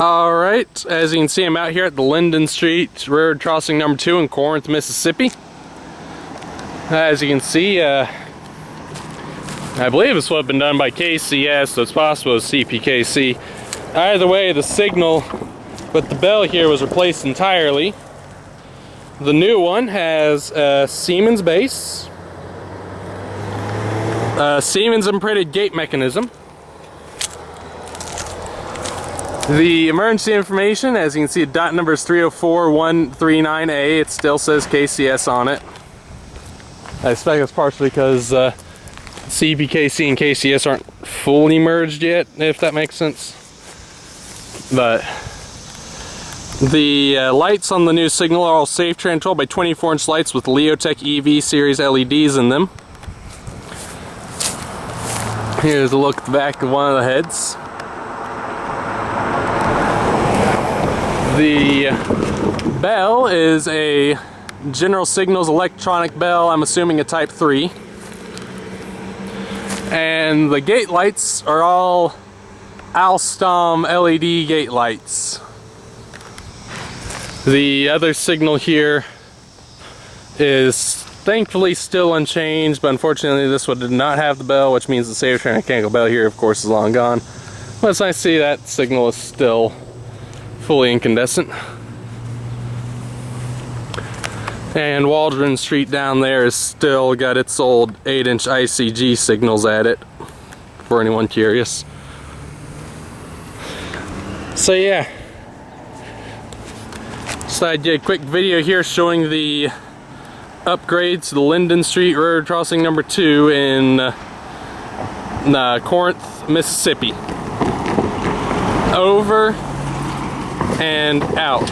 Alright, as you can see, I'm out here at the Linden Street Railroad Crossing number 2 in Corinth, Mississippi. As you can see, I believe this would have been done by KCS, so it's possible it's CPKC. Either way, the signal with the bell here was replaced entirely. The new one has a Siemens base, a Siemens imprinted gate mechanism. The emergency information, as you can see, dot number is 304139A. It still says KCS on it. I expect it's partially because CPKC and KCS aren't fully merged yet, if that makes sense. But the lights on the new signal are all safe tran 12 by 24-inch lights with Leotech EV series LEDs in them. Here's a look at the back of one of the heads. The bell is a General Signals electronic bell, I'm assuming a Type 3. And the gate lights are all Alstom LED gate lights. The other signal here is thankfully still unchanged, but unfortunately this one did not have the bell, which means the safe mechanical bell here, of course, is long gone. But it's nice to see that signal is still fully incandescent. And Waldron Street down there has still got its old 8-inch ICG signals at it, for anyone curious. So yeah, so I did a quick video here showing the upgrades to the Linden Street Railroad Crossing number 2 in Corinth, Mississippi. Over and out.